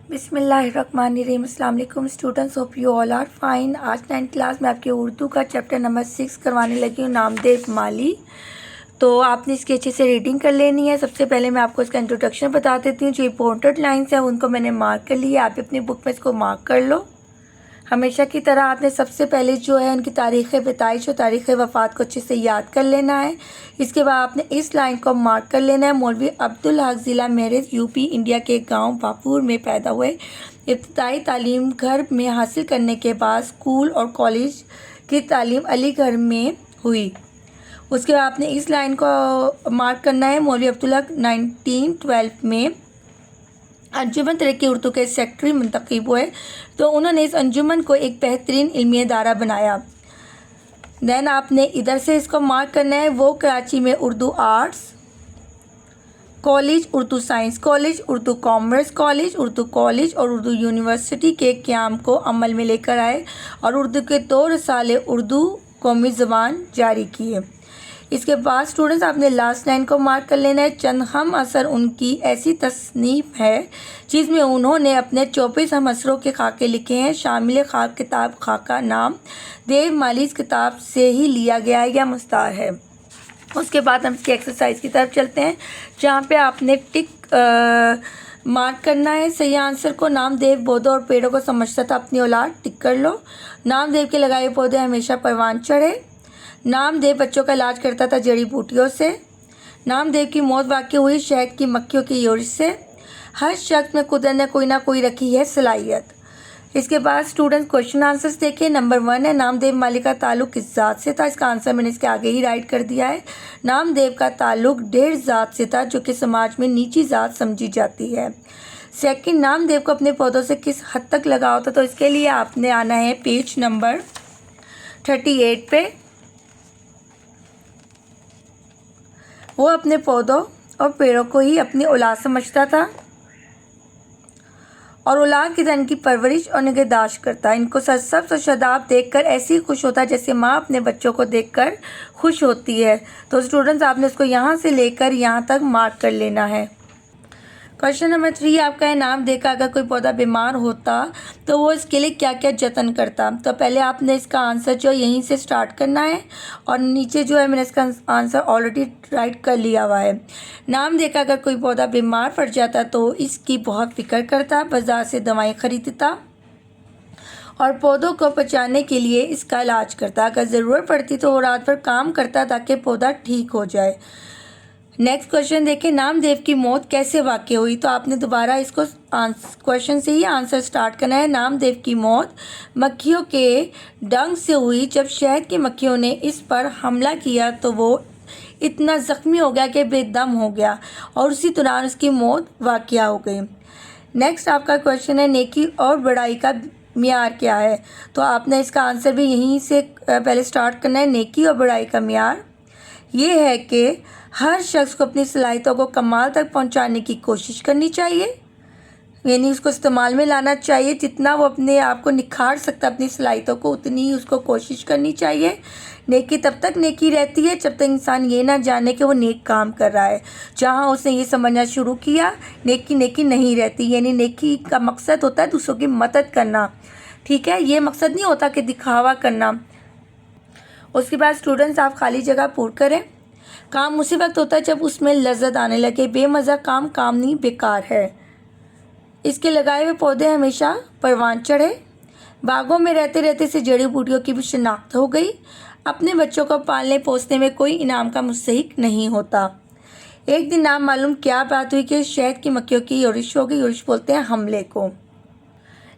बिस्मिल्लाहिर्रहमानिर्रहीम। अस्सलाम वालेकुम students, hope you all are fine. आज 9th क्लास में आपके उर्दू का चैप्टर नंबर 6 करवाने लगी हूँ, नामदेव माली। तो आपने इसकी अच्छे से रीडिंग कर लेनी है। सबसे पहले मैं आपको इसका इंट्रोडक्शन बता देती हूँ। जो इंपॉर्टेंट लाइन्स हैं उनको मैंने मार्क कर लिया, आप अपनी बुक में इसको मार्क कर लो। हमेशा की तरह आपने सबसे पहले जो है उनकी तारीख़ पैदाइश और तारीख़ वफ़ात को अच्छे से याद कर लेना है। इसके बाद आपने इस लाइन को मार्क कर लेना है। मौलवी अब्दुल हक ज़िला मेरठ यूपी इंडिया के गांव बापुर में पैदा हुए। इब्तदाई तालीम घर में हासिल करने के बाद स्कूल और कॉलेज की तालीम अलीगढ़ में हुई। उसके बाद आपने इस लाइन को मार्क करना है। मौलवी अब्दुल हक 1912 में अंजुमन तरक्की उर्दू के सेक्रेटरी मुंतखब हुए, तो उन्होंने इस अंजुमन को एक बेहतरीन इल्मी इदारा बनाया। देन आपने इधर से इसको मार्क करना है। वो कराची में Urdu arts college, Urdu science college, Urdu commerce college, Urdu college और उर्दू यूनिवर्सिटी के क़याम को अमल में लेकर आए और उर्दू के 2 रसाले उर्दू कौमी ज़बान जारी किए। इसके बाद स्टूडेंट्स आपने लास्ट लाइन को मार्क कर लेना है। चंद हम असर उनकी ऐसी तसनीफ़ है जिसमें उन्होंने अपने 24 हम असरों के खाके लिखे हैं। शामिल खाक किताब खाका नाम देव माली इस किताब से ही लिया गया है या मुस्तार है। उसके बाद हम इसकी एक्सरसाइज की तरफ चलते हैं, जहाँ पे आपने टिक मार्क करना है। सही आंसर को नामदेव पौधों और पेड़ों को समझता था अपनी औलाद, टिक कर लो। नामदेव के लगाए पौधे हमेशा परवान चढ़े। नामदेव बच्चों का इलाज करता था जड़ी बूटियों से। नामदेव की मौत वाक़ई हुई शहद की मक्खियों की योरिश से। हर शख्स में कुदरत ने कोई ना कोई रखी है सलाहियत। इसके बाद स्टूडेंट्स क्वेश्चन आंसर्स देखिए। नंबर 1 है, नामदेव माली का ताल्लुक किस ज़ात से था। इसका आंसर मैंने इसके आगे ही राइट कर दिया है। नामदेव का ताल्लुक ढेर ज़ात से था, जो कि समाज में नीची ज़ात समझी जाती है। सेकंड, नामदेव को अपने पौधों से किस हद तक लगाव था, तो इसके लिए आपने आना है पेज नंबर 38 पे। वो अपने पौधों और पेड़ों को ही अपनी औलाद समझता था और औलाद की धन की परवरिश और निगहदाश्त करता। इनको सरसब्ज़ और शादाब देखकर ऐसे ही खुश होता जैसे माँ अपने बच्चों को देखकर खुश होती है। तो स्टूडेंट्स आपने इसको यहाँ से लेकर यहाँ तक मार्क कर लेना है। क्वेश्चन नंबर 3 आपका है, नाम देकर अगर कोई पौधा बीमार होता तो वो इसके लिए क्या क्या जतन करता। तो पहले आपने इसका आंसर जो यहीं से स्टार्ट करना है और नीचे जो है मैंने इसका आंसर ऑलरेडी राइट कर लिया हुआ है। नाम देकर अगर कोई पौधा बीमार पड़ जाता तो इसकी बहुत फिक्र करता, बाजार से दवाएं खरीदता और पौधों को बचाने के लिए इसका इलाज करता। अगर ज़रूरत पड़ती तो वो रात भर काम करता ताकि पौधा ठीक हो जाए। नेक्स्ट क्वेश्चन देखें, नामदेव की मौत कैसे वाक़ई हुई। तो आपने दोबारा इसको क्वेश्चन से ही आंसर स्टार्ट करना है। नामदेव की मौत मक्खियों के डंक से हुई। जब शहद की मक्खियों ने इस पर हमला किया तो वो इतना ज़ख्मी हो गया कि बेदम हो गया और उसी दौरान उसकी मौत वाक़या हो गई। नेक्स्ट आपका क्वेश्चन है, नेकी और बड़ाई का मियार क्या है। तो आपने इसका आंसर भी यहीं से पहले स्टार्ट करना है। नेकी और बड़ाई का मियार ये है कि हर शख्स को अपनी सलाहियतों को कमाल तक पहुंचाने की कोशिश करनी चाहिए, यानी उसको इस्तेमाल में लाना चाहिए। जितना वो अपने आप को निखार सकता अपनी सलाहियतों को, उतनी ही उसको कोशिश करनी चाहिए। नेकी तब तक नेकी रहती है जब तक इंसान ये ना जाने कि वो नेक काम कर रहा है। जहाँ उसने ये समझना शुरू किया नेकी नेकी नहीं रहती, यानी नेकी का मकसद होता है दूसरों की मदद करना, ठीक है। ये मकसद नहीं होता कि दिखावा करना। उसके बाद स्टूडेंट्स आप खाली जगह पूर करें। काम उसी वक्त होता है जब उसमें लज्जत आने लगे। बेमज़ा काम काम नहीं, बेकार है। इसके लगाए हुए पौधे हमेशा परवान चढ़े। बागों में रहते रहते से जड़ी बूटियों की भी शिनाख्त हो गई। अपने बच्चों को पालने पोसने में कोई इनाम का मुस्तहिक नहीं होता। एक दिन नाम मालूम क्या बात हुई कि शहद की मक्खियों की योरिश हो गई। योरिश बोलते हैं हमले को।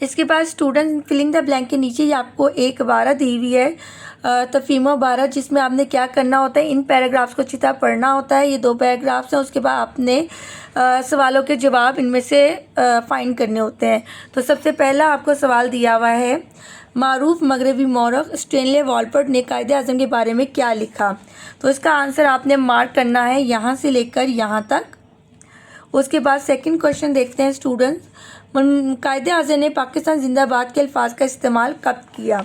इसके बाद स्टूडेंट फिलिंग द ब्लैंक के नीचे ही आपको एक इबारत दी हुई है, तफहीम इबारत, जिसमें आपने क्या करना होता है, इन पैराग्राफ्स को अच्छी तरह पढ़ना होता है। ये 2 पैराग्राफ्स हैं। उसके बाद आपने सवालों के जवाब इनमें से फाइंड करने होते हैं। तो सबसे पहला आपको सवाल दिया हुआ है, मारूफ मगरबी मौरख स्टेनले वॉलपर्ट ने कायदे आज़म के बारे में क्या लिखा। तो इसका आंसर आपने मार्क करना है यहाँ से लेकर यहाँ तक। उसके बाद सेकंड क्वेश्चन देखते हैं स्टूडेंट्स, कायदे आज़म ने पाकिस्तान जिंदाबाद के अल्फाज का इस्तेमाल कब किया।